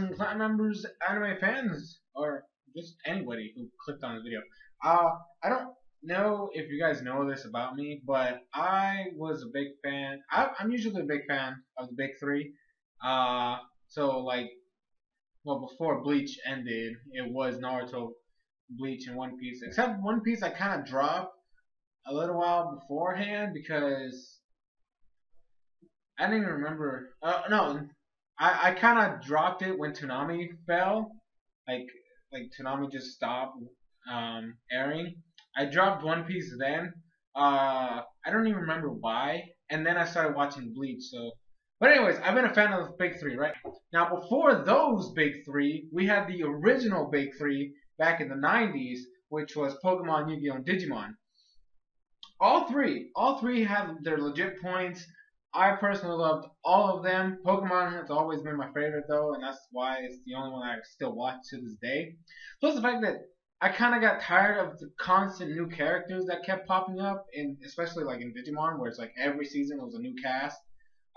Crockxen clan members, anime fans, or just anybody who clicked on the video. I don't know if you guys know this about me, but I was a big fan. I'm usually a big fan of the big three. Uh, so like, well, before Bleach ended, it was Naruto, Bleach, and One Piece. Except One Piece, I kind of dropped a little while beforehand because I didn't even remember. No, I kind of dropped it when Toonami fell. Like like Toonami just stopped airing. I dropped One Piece then. I don't even remember why. And then I started watching Bleach. So, but anyways, I've been a fan of the big three, right? Now before those big three, we had the original big three back in the '90s, which was Pokemon, Yu-Gi-Oh, and Digimon. All three have their legit points. I personally loved all of them. Pokemon has always been my favorite though, and that's why it's the only one I still watch to this day. Plus the fact that I kind of got tired of the constant new characters that kept popping up, in especially like in Digimon, where it's like every season it was a new cast.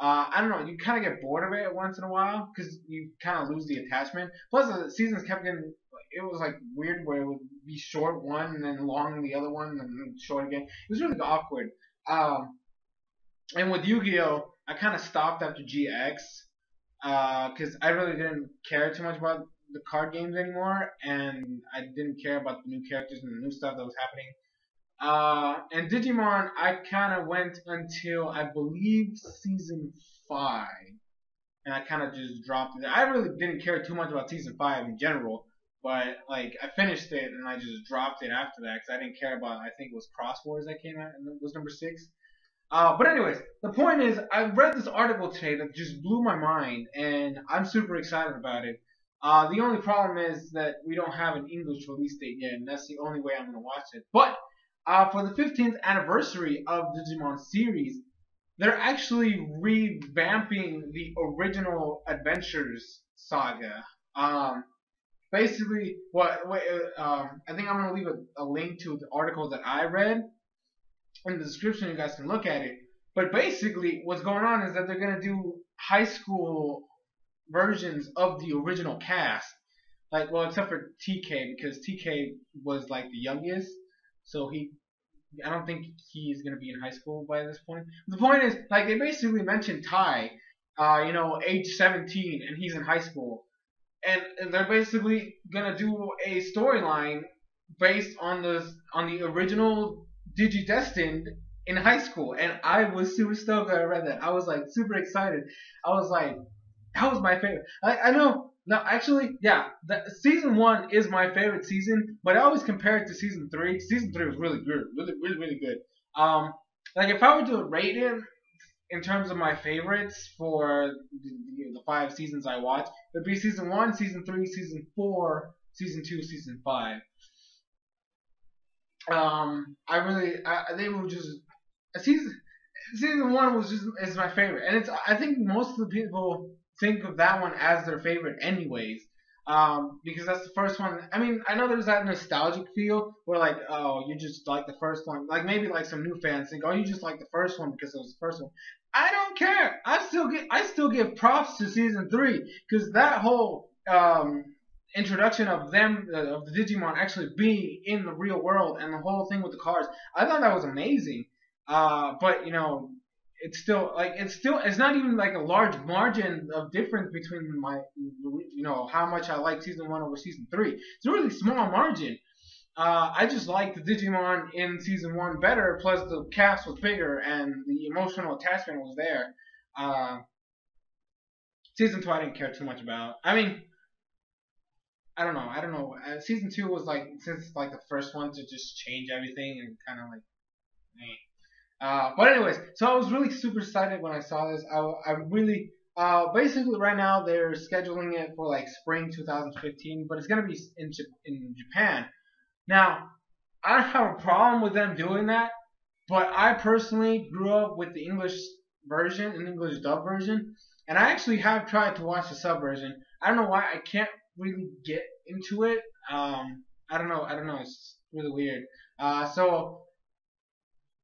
I don't know, you kind of get bored of it once in a while because you kind of lose the attachment. Plus the seasons kept getting, it was like weird where it would be short one and then long the other one and then short again. It was really awkward. And with Yu-Gi-Oh, I kind of stopped after GX because I really didn't care too much about the card games anymore, and I didn't care about the new characters and the new stuff that was happening. And Digimon, I kind of went until I believe season 5, and I kind of just dropped it. I really didn't care too much about season 5 in general, but like I finished it and I just dropped it after that because I didn't care about. I think it was Cross Wars that came out and it was number 6. But anyways, the point is, I read this article today that just blew my mind, and I'm super excited about it. The only problem is that we don't have an English release date yet, and that's the only way I'm going to watch it. But for the 15th anniversary of the Digimon series, they're actually revamping the original Adventures saga. Basically, I think I'm going to leave a link to the article that I read in the description. You guys can look at it. But basically, what's going on is that they're going to do high school versions of the original cast. Like, well, except for TK, because TK was like the youngest, so I don't think he's gonna be in high school by this point. The point is, like, they basically mentioned Ty, age 17, and he's in high school, and they're basically gonna do a storyline based on the original Digidestined in high school, and I was super stoked when I read that. I was like super excited. I was like, that was my favorite. I know. No, actually, yeah, season 1 is my favorite season, but I always compare it to season 3. Season 3 was really good, really good. Like if I were to rate it in terms of my favorites for the 5 seasons I watched, it would be season 1, season 3, season 4, season 2, season 5. They were just season 1 is my favorite, and I think most of the people think of that one as their favorite anyways, because that's the first one. I mean, I know there's that nostalgic feel where like, oh, you just like the first one. Like maybe like some new fans think, oh, you just like the first one because it was the first one. I don't care. I still give props to season 3 because that whole introduction of them of the Digimon actually being in the real world and the whole thing with the cars, I thought that was amazing. But it's not even like a large margin of difference between how much I like season 1 over season 3. It's a really small margin. I just like the Digimon in season 1 better, plus the cast was bigger and the emotional attachment was there. Season 2 I didn't care too much about. I mean, I don't know. Season 2 was like, since it's like the first one, to just change everything and kind of like, but anyways, so I was really super excited when I saw this. I really, basically right now they're scheduling it for like spring 2015, but it's gonna be in Japan. Now, I don't have a problem with them doing that, but I personally grew up with the English version, an English dub version, and I actually have tried to watch the sub version. I don't know why I can't really get into it. I don't know. It's really weird. So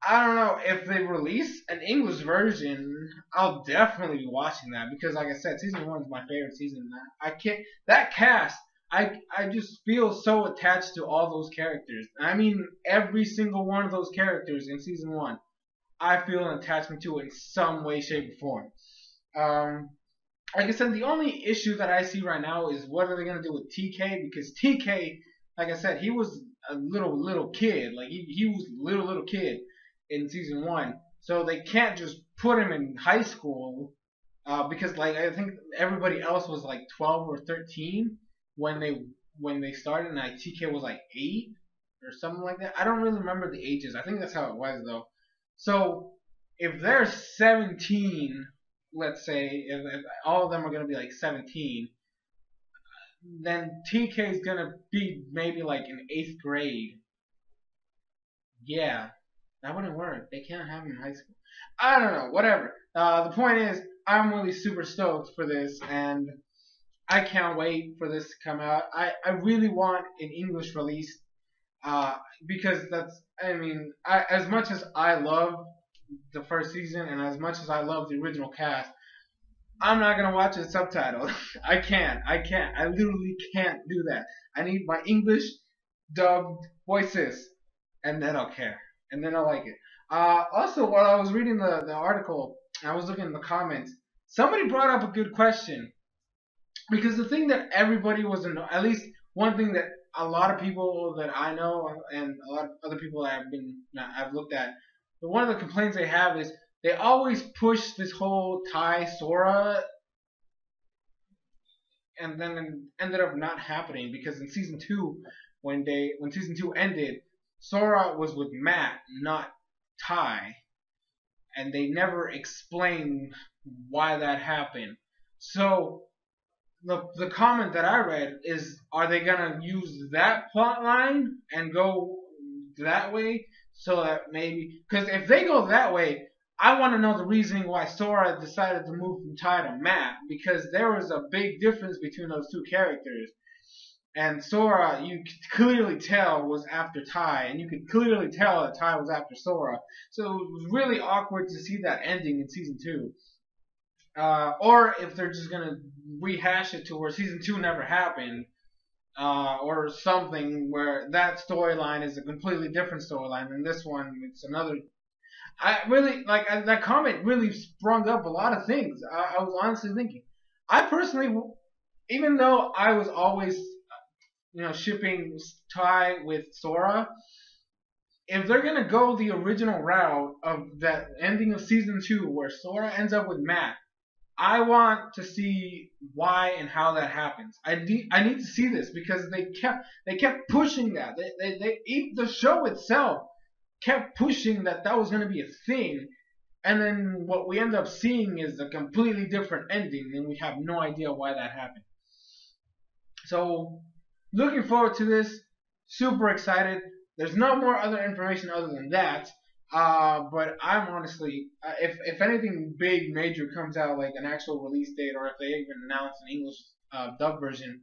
I don't know if they release an English version. I'll definitely be watching that because, like I said, season one is my favorite season. I can't that cast. I just feel so attached to all those characters. I mean, every single one of those characters in season one, I feel an attachment to in some way, shape, or form. Um, like I said, the only issue that I see right now is what are they gonna do with TK? Because TK, like I said, he was a little kid. Like he was little kid in season one, so they can't just put him in high school because like I think everybody else was like 12 or 13 when they started, and like TK was like 8 or something like that. I don't really remember the ages. I think that's how it was though. So if they're 17, let's say if all of them are gonna be like 17, then TK is gonna be maybe like in 8th grade. Yeah, that wouldn't work. They can't have him in high school. I don't know. Whatever. The point is, I'm really super stoked for this, and I can't wait for this to come out. I really want an English release, uh, because that's. I mean, as much as I love the first season, and as much as I love the original cast, I'm not gonna watch it subtitled. I can't. I can't. I literally can't do that. I need my English dubbed voices, and then I'll care, and then I'll like it. Also, while I was reading the article, I was looking in the comments. Somebody brought up a good question because the thing that everybody was at least one thing that a lot of people that I know and a lot of other people that I've looked at, but one of the complaints they have is they always push this whole Tai Sora and then it ended up not happening because in season two, when season two ended, Sora was with Matt, not Tai, and they never explained why that happened. So the comment that I read is, are they gonna use that plot line and go that way so that maybe because if they go that way, I want to know the reasoning why Sora decided to move from Tai to Matt because there was a big difference between those two characters. And Sora, you could clearly tell was after Tai, and you could clearly tell that Tai was after Sora. So it was really awkward to see that ending in season two. Or if they're just gonna rehash it to where season two never happened, or something where that storyline is a completely different storyline, and this one it's another. I really like that comment. Really sprung up a lot of things. I was honestly thinking. I personally, even though I was always, shipping Tai with Sora, if they're gonna go the original route of that ending of season two where Sora ends up with Matt, I want to see why and how that happens. I need to see this because they kept pushing that. The show itself kept pushing that was going to be a thing, and then what we end up seeing is a completely different ending, and we have no idea why that happened. So, looking forward to this. Super excited. There's no more other information other than that. But I'm honestly, if anything big major comes out, like an actual release date, or if they even announce an English dub version,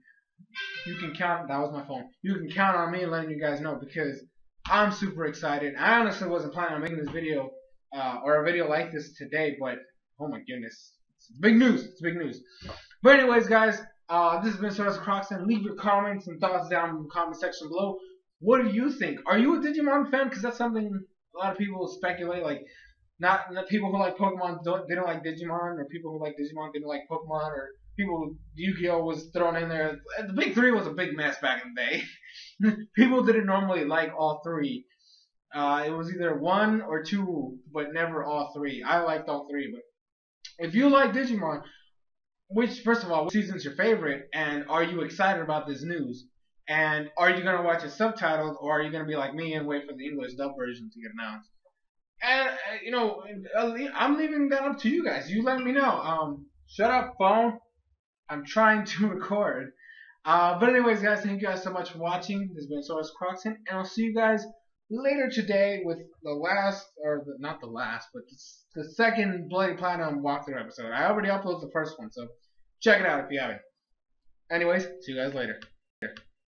you can count. That was my phone. You can count on me letting you guys know because I'm super excited. I honestly wasn't planning on making this video or a video like this today, but oh my goodness, it's big news. It's big news. But anyways, guys, this has been SoresanCrockxen. Leave your comments and thoughts down in the comment section below. What do you think? Are you a Digimon fan? Because that's something a lot of people speculate. Like, not people who like Pokemon they don't like Digimon, or people who like Digimon they don't like Pokemon, or people Yu-Gi-Oh was thrown in there. The big three was a big mess back in the day. People didn't normally like all three. It was either one or two, but never all three. I liked all three, but if you like Digimon, first of all, which season's your favorite, and are you excited about this news? And are you gonna watch it subtitled, or are you gonna be like me and wait for the English dub version to get announced? And I'm leaving that up to you guys. You let me know. Shut up, phone. I'm trying to record. But anyways, guys, thank you guys so much for watching. This has been SoresanCrockxen, and I'll see you guys later today with the last, not the last, but the second Bloody Platinum walkthrough episode. I already uploaded the first one, so check it out if you haven't. Anyways, see you guys later.